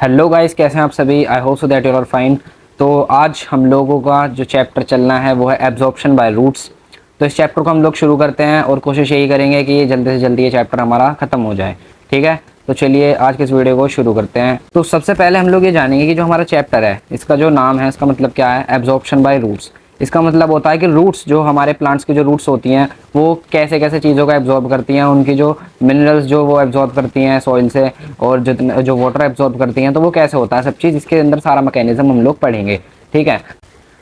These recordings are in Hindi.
हेलो गाइस, कैसे हैं आप सभी। I hope so that you are fine. तो आज हम लोगों का जो चैप्टर चलना है वो है एब्जॉर्प्शन बाय रूट्स। तो इस चैप्टर को हम लोग शुरू करते हैं और कोशिश यही करेंगे कि ये जल्दी से जल्दी ये चैप्टर हमारा ख़त्म हो जाए। ठीक है, तो चलिए आज के इस वीडियो को शुरू करते हैं। तो सबसे पहले हम लोग ये जानेंगे कि जो हमारा चैप्टर है इसका जो नाम है इसका मतलब क्या है। एब्जॉर्प्शन बाय रूट्स, इसका मतलब होता है कि रूट्स जो हमारे प्लांट्स की जो रूट्स होती हैं वो कैसे कैसे चीज़ों को एब्जॉर्ब करती हैं, उनकी जो मिनरल्स जो वो एब्जॉर्ब करती हैं सॉइल से, और जितने जो वाटर एब्जॉर्ब करती हैं, तो वो कैसे होता है सब चीज़ इसके अंदर सारा मैकेनिज्म हम लोग पढ़ेंगे। ठीक है,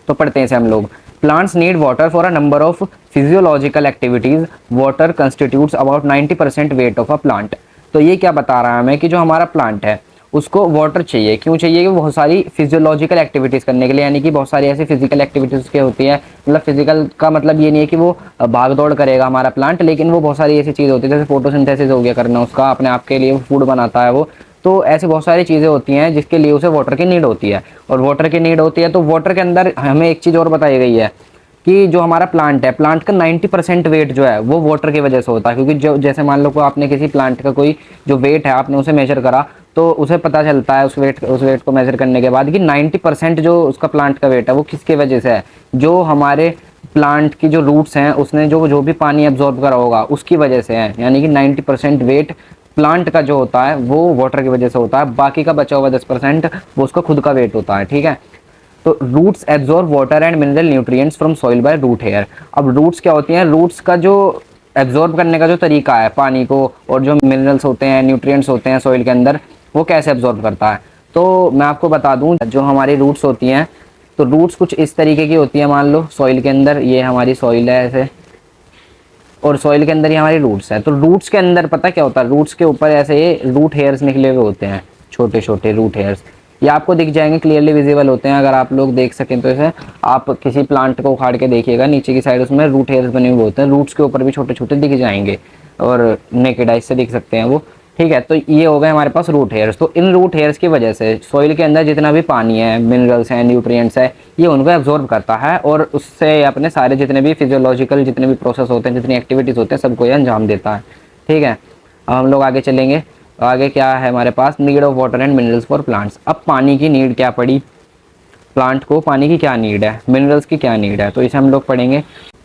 तो पढ़ते हैं इसे हम लोग। Plants need water for a number of physiological activities. Water constitutes about 90% weight of a plant. तो ये क्या बता रहा है हमें कि जो हमारा प्लांट है उसको वाटर चाहिए। क्यों चाहिए? कि बहुत सारी फिजियोलॉजिकल एक्टिविटीज़ करने के लिए, यानी कि बहुत सारी ऐसी फिजिकल एक्टिविटीज़ के होती है। मतलब फिजिकल का मतलब ये नहीं है कि वो भाग दौड़ करेगा हमारा प्लांट, लेकिन वो बहुत सारी ऐसी चीज़ होती है जैसे फोटोसिंथेसिस हो गया करना उसका, अपने आप के लिए फूड बनाता है वो। तो ऐसी बहुत सारी चीज़ें होती हैं जिसके लिए उसे वाटर की नीड होती है। और वाटर की नीड होती है तो वाटर के अंदर हमें एक चीज़ और बताई गई है कि जो हमारा प्लांट है, प्लांट का 90% वेट जो है वो वाटर की वजह से होता है। क्योंकि जो जैसे मान लो को आपने किसी प्लांट का कोई जो वेट है आपने उसे मेजर करा, तो उसे पता चलता है उस वेट को मेजर करने के बाद कि 90% जो उसका प्लांट का वेट है वो किसके वजह से है। जो हमारे प्लांट की जो रूट्स हैं उसने जो भी पानी एब्जॉर्ब करा होगा उसकी वजह से है। यानी कि 90% वेट प्लांट का जो होता है वो वाटर की वजह से होता है, बाकी का बचा हुआ 10% वो उसका खुद का वेट होता है। ठीक है, तो roots absorb water and mineral nutrients from soil by root hair. अब रूट्स क्या होती हैं? रूट्स का जो एब्जॉर्ब करने का जो तरीका है पानी को, और जो मिनरल्स होते हैं, न्यूट्रिएंट्स होते हैं सॉइल के अंदर, वो कैसे एब्जॉर्ब करता है। तो मैं आपको बता दूं, जो हमारी रूट्स होती हैं, तो रूट्स कुछ इस तरीके की होती है। मान लो सॉइल के अंदर ये हमारी सॉइल है ऐसे, और सॉइल के अंदर ही हमारी रूट्स है। तो रूट्स के अंदर पता क्या होता है, रूट्स के ऊपर ऐसे ये रूट हेयर्स निकले हुए होते हैं, छोटे छोटे रूट हेयर्स। ये आपको दिख जाएंगे, क्लियरली विजिबल होते हैं। अगर आप लोग देख सकें तो इसे आप किसी प्लांट को उखाड़ के देखिएगा, नीचे की साइड उसमें रूट हेयर्स बने हुए होते हैं। रूट्स के ऊपर भी छोटे छोटे दिख जाएंगे और नेकेड आइज से दिख सकते हैं वो। ठीक है, तो ये हो गए हमारे पास रूट हेयर्स। तो इन रूट हेयर्स की वजह से सॉइल के अंदर जितना भी पानी है, मिनरल्स हैं, न्यूट्रिएंट्स है, ये उनको एब्जॉर्ब करता है और उससे अपने सारे जितने भी फिजियोलॉजिकल जितने भी प्रोसेस होते हैं, जितनी एक्टिविटीज़ होते हैं, सबको ये अंजाम देता है। ठीक है, अब हम लोग आगे चलेंगे। आगे क्या है हमारे पास? Need of water and minerals for plants. अब पानी की नीड क्या पड़ी, प्लांट को पानी की क्या नीड है, मिनरल्स की क्या नीड है, तो इसे हम लोग पढ़ेंगे।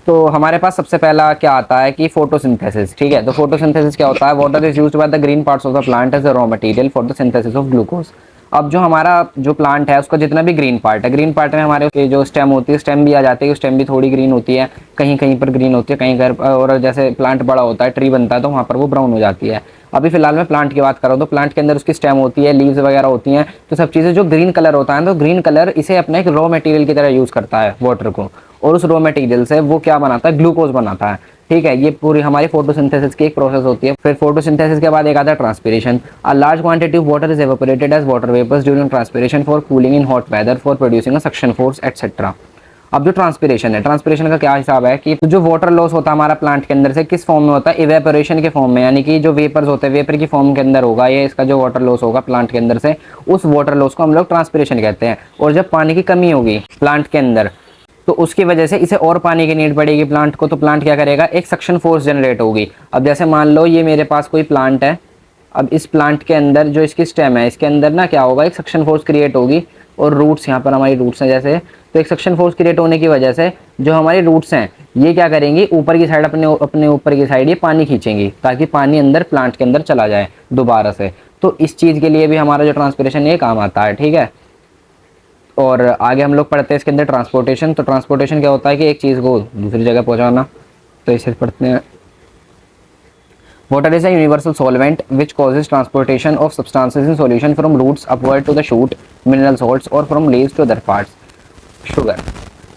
तो हमारे पास सबसे पहला क्या आता है कि फोटोसिंथेसिस। ठीक है, तो फोटोसिंथेसिस क्या होता है? Water is used by the green parts of the plant as a raw material for the synthesis of glucose. अब जो हमारा जो प्लांट है उसका जितना भी ग्रीन पार्ट है, ग्रीन पार्ट में हमारे जो स्टेम होती है, स्टेम भी आ जाती है, स्टेम भी थोड़ी ग्रीन होती है, कहीं कहीं पर ग्रीन होती है, कहीं कहीं और जैसे प्लांट बड़ा होता है, ट्री बनता है, तो वहाँ पर वो ब्राउन हो जाती है। अभी फिलहाल मैं प्लांट की बात कर रहा हूँ, तो प्लांट के अंदर उसकी स्टेम होती है, लीव्स वगैरह होती हैं, तो सब चीज़ें जो ग्रीन कलर होता है, तो ग्रीन कलर इसे अपना एक रॉ मटेरियल की तरह यूज़ करता है वाटर को, और उस रॉ मटेरियल से वो क्या बनाता है? ग्लूकोज बनाता है। ठीक है, ये पूरी हमारी फोटोसिंथेसिस की एक प्रोसेस होती है। फिर फोटोसिंथेसिस के बाद एक आता है transpiration. A large quantity of water is evaporated as water vapours during transpiration for cooling in hot weather for producing a suction force etcetera. अब जो ट्रांसपिरेशन है, ट्रांसपिरेशन का क्या हिसाब है कि जो वाटर लॉस होता है हमारा प्लांट के अंदर से किस फॉर्म में होता है? इवेपोरेशन के फॉर्म में, यानी कि जो वेपर्स होते हैं वेपर की फॉर्म के अंदर होगा ये, इसका जो वाटर लॉस होगा प्लांट के अंदर से, उस वाटर लॉस को हम लोग ट्रांसपिरेशन कहते हैं। और जब पानी की कमी होगी प्लांट के अंदर, तो उसकी वजह से इसे और पानी की नीड पड़ेगी प्लांट को, तो प्लांट क्या करेगा? एक सक्शन फोर्स जनरेट होगी। अब जैसे मान लो ये मेरे पास कोई प्लांट है, अब इस प्लांट के अंदर जो इसकी स्टेम है इसके अंदर ना क्या होगा? एक सक्शन फोर्स क्रिएट होगी, और रूट्स, यहाँ पर हमारी रूट्स हैं जैसे, तो एक सक्शन फोर्स क्रिएट होने की वजह से जो हमारी रूट्स हैं ये क्या करेंगी? ऊपर की साइड अपने ऊपर की साइड ये पानी खींचेंगी, ताकि पानी अंदर प्लांट के अंदर चला जाए दोबारा से। तो इस चीज़ के लिए भी हमारा जो ट्रांसपिरेशन ये काम आता है। ठीक है, और आगे हम लोग पढ़ते हैं इसके अंदर ट्रांसपोर्टेशन। तो ट्रांसपोर्टेशन क्या होता है कि एक चीज़ को दूसरी जगह पहुंचाना। तो इसे पढ़ते हैं। Water is a universal solvent which causes transportation of substances in solution from roots upward to the shoot, mineral salts, और from leaves to other parts, sugar.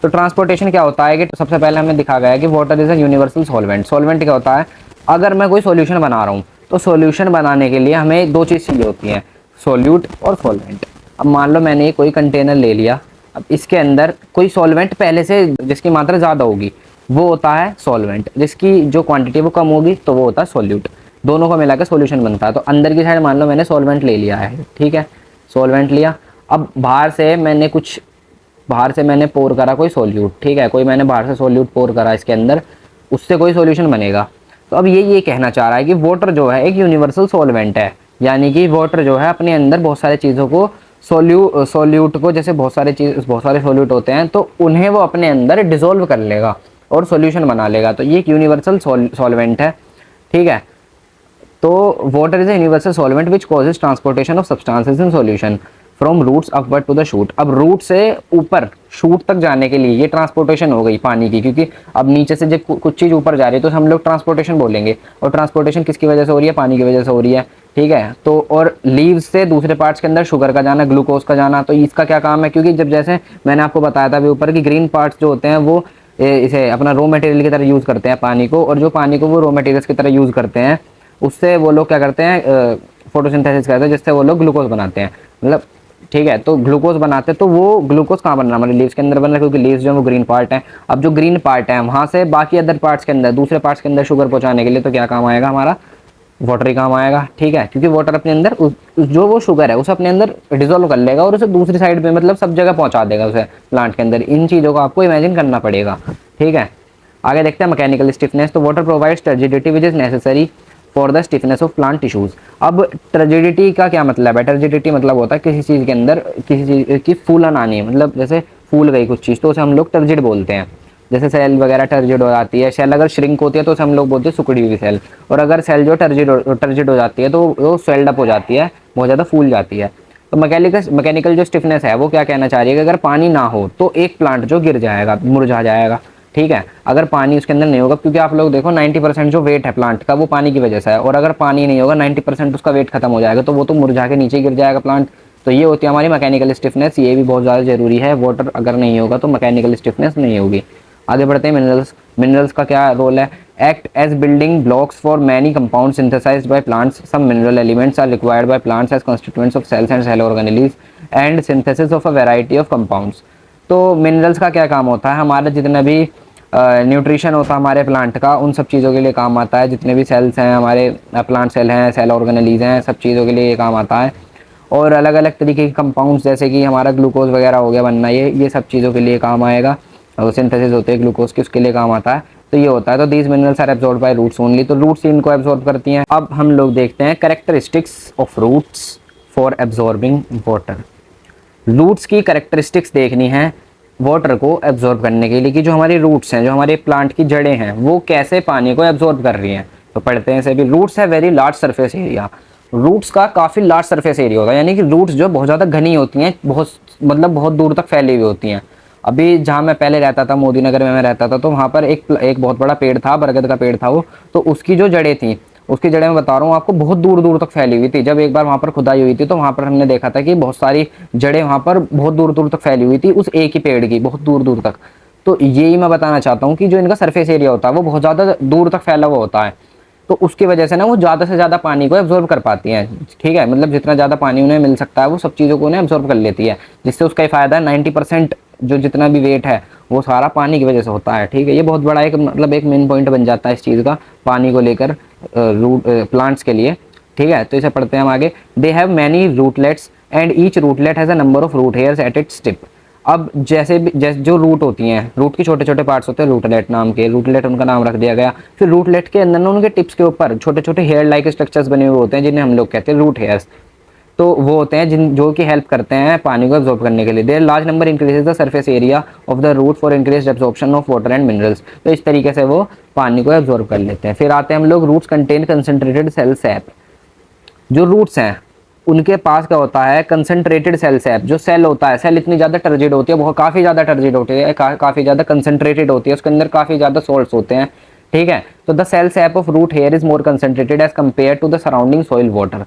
तो ट्रांसपोर्टेशन क्या होता है कि सबसे पहले हमें दिखा गया है कि water is a universal solvent. Solvent क्या होता है? अगर मैं कोई सॉल्यूशन बना रहा हूँ तो सॉल्यूशन बनाने के लिए हमें दो चीज़ चाहिए होती हैं, सॉल्यूट और सॉल्वेंट। अब मान लो मैंने कोई कंटेनर ले लिया, अब इसके अंदर कोई सॉल्वेंट पहले से जिसकी मात्रा ज़्यादा होगी वो होता है सॉल्वेंट, जिसकी जो क्वांटिटी वो कम होगी तो वो होता है सॉल्यूट। दोनों को मिलाकर सॉल्यूशन बनता है। तो अंदर की साइड मान लो मैंने सॉल्वेंट ले लिया है, ठीक है, सॉल्वेंट लिया। अब बाहर से मैंने पोर करा कोई सॉल्यूट, ठीक है, कोई मैंने बाहर से सॉल्यूट पोर करा इसके अंदर, उससे कोई सॉल्यूशन बनेगा। तो अब ये कहना चाह रहा है कि वाटर जो है एक यूनिवर्सल सॉल्वेंट है। यानी कि वाटर जो है अपने अंदर बहुत सारी चीज़ों को सोल्यूट को, जैसे बहुत सारे सोल्यूट होते हैं तो उन्हें वो अपने अंदर डिसॉल्व कर लेगा और सॉल्यूशन बना लेगा। तो ये एक यूनिवर्सल सॉल्वेंट है, ठीक है। तो water is a universal solvent which causes transportation of substances in solution from roots upward to the shoot. अब रूट से ऊपर शूट तक जाने के लिए ये ट्रांसपोर्टेशन हो गई पानी की, क्योंकि अब नीचे से जब कुछ चीज़ ऊपर जा रही है तो हम लोग ट्रांसपोर्टेशन बोलेंगे, और ट्रांसपोर्टेशन किसकी वजह से हो रही है? पानी की वजह से हो रही है, ठीक है। तो और लीव्स से दूसरे पार्ट्स के अंदर शुगर का जाना, ग्लूकोज का जाना, तो इसका क्या काम है? क्योंकि जब जैसे मैंने आपको बताया था अभी ऊपर कि ग्रीन पार्ट्स जो होते हैं वो इसे अपना रॉ मटेरियल की तरह यूज़ करते हैं पानी को, और जो पानी को वो रॉ मटेरियल्स की तरह यूज़ करते हैं उससे वो लोग क्या करते हैं? फोटोसिंथेसिस करते हैं, जिससे वो लोग ग्लूकोज बनाते हैं, मतलब ठीक है। तो ग्लूकोज बनाते हैं, तो वो ग्लूकोज कहाँ बन रहा है? हमारे लीव्स के अंदर बन रहा है, क्योंकि लीव्स जो है वो ग्रीन पार्ट है। अब जो ग्रीन पार्ट है वहाँ से बाकी अदर पार्ट्स के अंदर, दूसरे पार्ट्स के अंदर शुगर पहुँचाने के लिए तो क्या काम आएगा? हमारा वाटर ही काम आएगा, ठीक है। क्योंकि वाटर अपने अंदर जो वो शुगर है उसे अपने अंदर डिजोल्व कर लेगा और उसे दूसरी साइड पे मतलब सब जगह पहुँचा देगा उसे प्लांट के अंदर। इन चीज़ों को आपको इमेजिन करना पड़ेगा, ठीक है। आगे देखते हैं मैकेनिकल स्टिफनेस। तो water provides turgidity which is necessary for the stiffness of plant tissues. अब टर्जिडिटी का क्या मतलब है? टर्जिडिटी मतलब होता है किसी चीज़ के अंदर किसी चीज़ की फूलन आनी है, मतलब जैसे फूल गई कुछ चीज़ तो उसे हम लोग टर्जिड बोलते हैं। जैसे सेल वगैरह टर्जिड हो जाती है, सेल अगर श्रिंक होती है तो उसे हम लोग बोलते हैं सिकुड़ी हुई सेल, और अगर सेल जो टर्जिड हो जाती है तो वो स्वेल्ड अप हो जाती है, बहुत ज़्यादा फूल जाती है। तो मैकेनिकल जो स्टिफनेस है वो क्या कहना चाह रही है कि अगर पानी ना हो तो एक प्लांट जो गिर जाएगा, मुरझा जाएगा, ठीक है। अगर पानी उसके अंदर नहीं होगा, क्योंकि आप लोग देखो 90% जो वेट है प्लांट का वो पानी की वजह से है, और अगर पानी नहीं होगा 90% उसका वेट खत्म हो जाएगा, तो वो तो मुरझा के नीचे गिर जाएगा प्लांट। तो ये होती है हमारी मैकेनिकल स्टिफनेस, ये भी बहुत ज़्यादा जरूरी है। वाटर अगर नहीं होगा तो मैकेनिकल स्टिफनेस नहीं होगी। आगे बढ़ते हैं मिनरल्स। मिनरल्स का क्या रोल है? Act as building blocks for many compound synthesised by plants. Some mineral elements are required by plants as constituents of cells and cell organelles and synthesis of a variety of compounds. तो मिनरल्स का क्या काम होता है? हमारा जितना भी न्यूट्रिशन होता है हमारे प्लांट का, उन सब चीज़ों के लिए काम आता है। जितने भी सेल्स हैं हमारे, प्लांट सेल हैं, सेल ऑर्गेनेलीज हैं, सब चीज़ों के लिए ये काम आता है। और अलग अलग तरीके के कंपाउंड्स जैसे कि हमारा ग्लूकोज वगैरह हो गया बनना, ये सब चीज़ों के लिए काम आएगा। सिंथेसिस होते हैं ग्लूकोज की, उसके लिए काम आता है। तो ये होता है। तो these minerals are absorb by roots only, तो रूट्स इनको एब्जॉर्ब करती हैं। अब हम लोग देखते हैं characteristics of roots for absorbing water. Roots की कैरेक्टरिस्टिक्स देखनी है वाटर को एब्जॉर्ब करने के लिए, कि जो हमारी रूट्स हैं, जो हमारे प्लांट की जड़ें हैं, वो कैसे पानी को एब्जॉर्ब कर रही हैं। तो पढ़ते हैं इसे भी। रूट्स है very large surface area. Roots का काफ़ी लार्ज सरफेस एरिया होता है, यानी कि रूट्स जो बहुत ज़्यादा घनी होती हैं, बहुत दूर तक फैली हुई होती हैं। अभी जहाँ मैं पहले रहता था, मोदी नगर में मैं रहता था, तो वहाँ पर एक बहुत बड़ा पेड़ था, बरगद का पेड़ था वो। तो उसकी जो जड़ें थी, उसकी जड़ें मैं बता रहा हूँ आपको, बहुत दूर दूर तक फैली हुई थी। जब एक बार वहाँ पर खुदाई हुई थी तो वहाँ पर हमने देखा था कि बहुत सारी जड़ें वहाँ पर बहुत दूर दूर तक फैली हुई थी, उस एक ही पेड़ की, बहुत दूर दूर तक। तो यही मैं बताना चाहता हूँ कि जो इनका सरफेस एरिया होता है वो बहुत ज़्यादा दूर तक फैला हुआ होता है। तो उसकी वजह से ना वो ज़्यादा से ज़्यादा पानी को एब्जॉर्ब कर पाती हैं, ठीक है। मतलब जितना ज़्यादा पानी उन्हें मिल सकता है वो सब चीज़ों को उन्हें एब्जॉर्ब कर लेती है, जिससे उसका फ़ायदा है 90% जो जितना भी वेट है वो सारा पानी की वजह से होता है, ठीक है। ये बहुत बड़ा एक मतलब एक मेन पॉइंट बन जाता है इस चीज़ का, पानी को लेकर रूट प्लांट्स के लिए, ठीक है। तो इसे पढ़ते हैं हम आगे। They have many rootlets and each rootlet has a number of root hairs at its tip. अब जैसे जो रूट होती हैं, रूट के छोटे छोटे पार्ट्स होते हैं रूटलेट नाम के, रूटलेट उनका नाम रख दिया गया। फिर रूटलेट के अंदर ना उनके टिप्स के ऊपर छोटे छोटे हेयर लाइक स्ट्रक्चर्स बने हुए होते हैं, जिन्हें हम लोग कहते हैं रूट हेयर्स। तो वो होते हैं जो कि हेल्प करते हैं पानी को एब्जॉर्ब करने के लिए। There large number increases the surface area of the root for increase absorption of water and minerals. तो इस तरीके से वो पानी को एब्जॉर्ब कर लेते हैं। फिर आते हैं हम लोग roots contain concentrated cell sap. जो रूट्स हैं उनके पास क्या होता है? Concentrated cell sap. जो सेल होता है, सेल इतनी ज़्यादा टर्जिड होती है, बहुत काफ़ी ज़्यादा टर्जिड होती है, काफ़ी ज़्यादा कंसंट्रेटेड होती है, उसके अंदर काफ़ी ज़्यादा सॉल्ट्स होते हैं, ठीक है। तो the cell sap of root hair is more concentrated as compare to the surrounding soil water.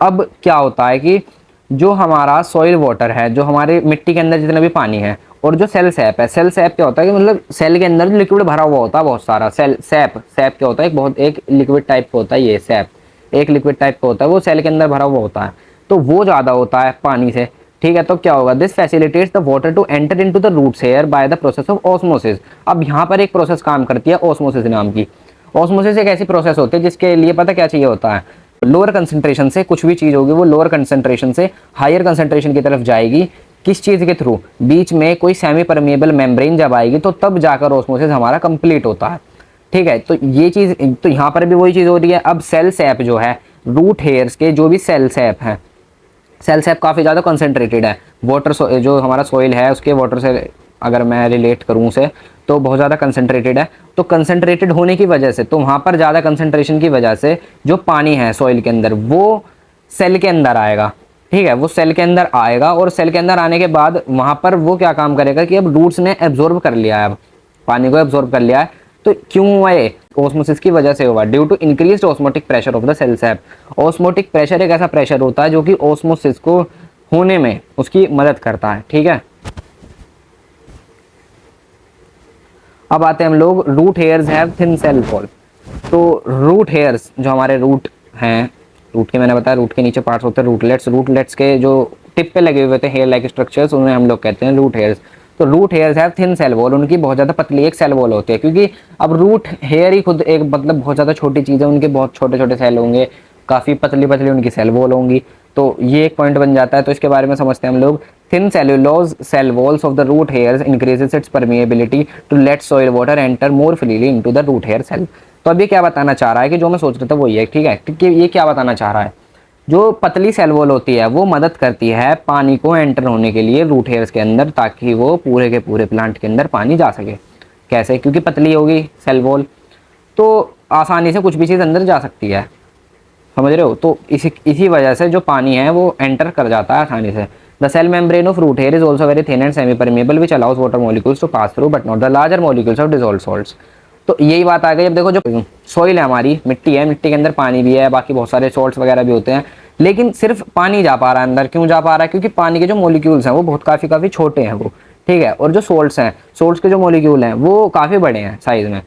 अब क्या होता है कि जो हमारा सॉइल वाटर है, जो हमारे मिट्टी के अंदर जितना भी पानी है, और जो सेल सैप है, सेल सैप क्या होता है कि मतलब सेल के अंदर लिक्विड भरा हुआ होता है बहुत सारा। सेल सैप क्या होता है? एक लिक्विड टाइप का होता है। ये सैप एक लिक्विड टाइप का होता है, वो सेल के अंदर भरा हुआ होता है, तो वो ज़्यादा होता है पानी से, ठीक है। तो क्या होगा? This facilitates the water to enter into the roots hair by the process of osmosis. अब यहाँ पर एक प्रोसेस काम करती है ऑस्मोसिस नाम की। ऑस्मोसिस एक ऐसी प्रोसेस होती है जिसके लिए पता क्या चाहिए होता है? लोअर कंसंट्रेशन से कुछ भी चीज़ होगी वो लोअर कंसंट्रेशन से हायर कंसंट्रेशन की तरफ जाएगी। किस चीज़ के थ्रू? बीच में कोई सेमी परमेबल मेम्ब्रेन जब आएगी तो तब जाकर ऑस्मोसिस हमारा कंप्लीट होता है, ठीक है। तो ये चीज़, तो यहाँ पर भी वही चीज़ हो रही है। अब सेल सैप जो है रूट हेयर्स के जो भी सेल सैप हैं, सेल सैप काफ़ी ज़्यादा कंसनट्रेटेड है। वाटर जो हमारा सॉइल है उसके वाटर से अगर मैं रिलेट करूँ उसे, तो बहुत ज़्यादा कंसनट्रेटेड है। तो कंसनट्रेटेड होने की वजह से, तो वहाँ पर ज़्यादा कंसनट्रेशन की वजह से जो पानी है सॉइल के अंदर वो सेल के अंदर आएगा। ठीक है, वो सेल के अंदर आएगा और सेल के अंदर आने के बाद वहाँ पर वो क्या काम करेगा कि अब रूट्स ने एब्जॉर्ब कर लिया है, अब पानी को एब्जॉर्ब कर लिया है। तो क्यों हुआ ये? ऑस्मोसिस की वजह से हुआ, due to increased osmotic pressure of the cell sap. Osmotic pressure एक ऐसा प्रेशर होता है जो कि ऑस्मोसिस को होने में उसकी मदद करता है। ठीक है, अब आते हैं हम लोग root hairs have thin cell wall. तो रूट हेयर्स जो हमारे रूट हैं, रूट के मैंने बताया रूट के नीचे पार्ट्स होते हैं रूटलेट्स, रूटलेट्स के जो टिप पे लगे हुए थे हेयर लाइक स्ट्रक्चर्स, उन्हें हम लोग कहते हैं रूट हेयर्स। तो root hairs have thin cell wall, उनकी बहुत ज़्यादा पतली एक सेल वॉल होती है, क्योंकि अब रूट हेयर ही खुद एक मतलब बहुत ज़्यादा छोटी चीज़ है, उनके बहुत छोटे छोटे सेल होंगे, काफ़ी पतली पतली उनकी सेल वॉल होंगी। तो ये एक पॉइंट बन जाता है। तो इसके बारे में समझते हैं हम लोग। Thin cellulose cell walls of the root hairs increases its permeability to let soil water enter more freely into the root hair cell. तो अब ये क्या बताना चाह रहा है कि जो मैं सोच रहा था वही है। ठीक है, कि ये क्या बताना चाह रहा है, जो पतली सेल वॉल होती है वो मदद करती है पानी को एंटर होने के लिए रूट हेयर्स के अंदर, ताकि वो पूरे के पूरे प्लांट के अंदर पानी जा सके। कैसे? क्योंकि पतली होगी सेल वॉल तो आसानी से कुछ भी चीज़ अंदर जा सकती है, समझ रहे हो। तो इसी वजह से जो पानी है वो एंटर कर जाता है आसानी से। The cell membrane of root hair is also very thin and semi permeable which allows water molecules to pass through but not the larger molecules of dissolved salts. तो यही बात आ गई। अब देखो, जो सॉइल है हमारी, मिट्टी है, मिट्टी के अंदर पानी भी है, बाकी बहुत सारे सॉल्ट्स वगैरह भी होते हैं, लेकिन सिर्फ पानी जा पा रहा है अंदर। क्यों जा पा रहा है? क्योंकि पानी के जो मॉलिक्यूल्स हैं वो बहुत काफ़ी छोटे हैं वो। ठीक है, और जो सोल्ट्स हैं, सोल्ट्स के जो मॉलिक्यूल हैं वो काफ़ी बड़े हैं साइज़ में।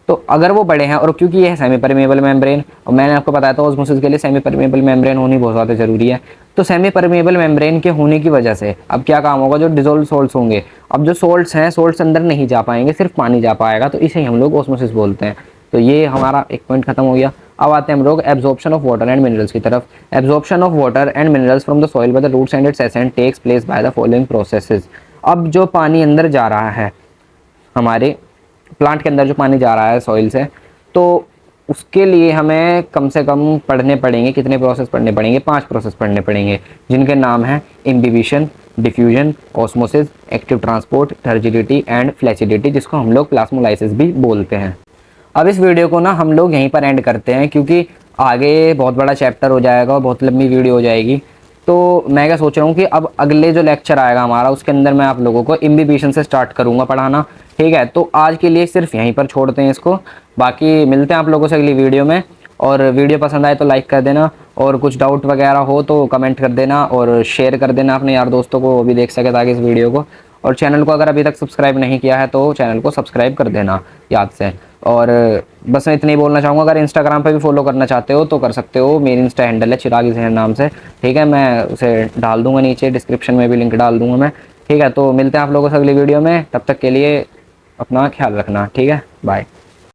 तो अगर वो बड़े हैं, और क्योंकि ये है सेमी परमेबल मेम्ब्रेन, और मैंने आपको बताया था ऑस्मोसिस के लिए सेमी परमेबल मेम्ब्रेन होनी बहुत ज़्यादा ज़रूरी है। तो सेमी परमेबल मेम्ब्रेन के होने की वजह से अब क्या काम होगा, जो डिजोल्व सोल्ट्स होंगे, अब जो सोल्ट्स हैं, सोल्ट्स अंदर नहीं जा पाएंगे, सिर्फ पानी जा पाएगा। तो इसे हम लोग ऑस्मोसिस बोलते हैं। तो ये हमारा एक पॉइंट खत्म हो गया। अब आते हैं हम लोग absorption of water and minerals की तरफ। Absorption of water and minerals from the soil by the roots and its ascent takes place by the following processes. अब जो पानी अंदर जा रहा है, हमारे प्लांट के अंदर जो पानी जा रहा है सॉइल से, तो उसके लिए हमें कम से कम पढ़ने पड़ेंगे, कितने प्रोसेस पढ़ने पड़ेंगे? 5 प्रोसेस पढ़ने पड़ेंगे, जिनके नाम हैं imbibition, diffusion, osmosis, active transport, turgidity and flaccidity, जिसको हम लोग प्लाज्मोलाइसिस भी बोलते हैं। अब इस वीडियो को ना हम लोग यहीं पर एंड करते हैं, क्योंकि आगे बहुत बड़ा चैप्टर हो जाएगा और बहुत लंबी वीडियो हो जाएगी। तो मैं क्या सोच रहा हूँ कि अब अगले जो लेक्चर आएगा हमारा, उसके अंदर मैं आप लोगों को इम्बिबिशन से स्टार्ट करूँगा पढ़ाना। ठीक है, तो आज के लिए सिर्फ यहीं पर छोड़ते हैं इसको। बाकी मिलते हैं आप लोगों से अगली वीडियो में। और वीडियो पसंद आए तो लाइक कर देना, और कुछ डाउट वगैरह हो तो कमेंट कर देना, और शेयर कर देना अपने यार दोस्तों को, वो भी देख सके ताकि इस वीडियो को। और चैनल को अगर अभी तक सब्सक्राइब नहीं किया है तो चैनल को सब्सक्राइब कर देना याद से। और बस मैं इतना ही बोलना चाहूँगा, अगर इंस्टाग्राम पे भी फॉलो करना चाहते हो तो कर सकते हो। मेरी इंस्टा हैंडल है चिराग ज़हर नाम से। ठीक है, मैं उसे डाल दूँगा नीचे, डिस्क्रिप्शन में भी लिंक डाल दूँगा मैं। ठीक है, तो मिलते हैं आप लोगों से अगली वीडियो में। तब तक के लिए अपना ख्याल रखना। ठीक है, बाय।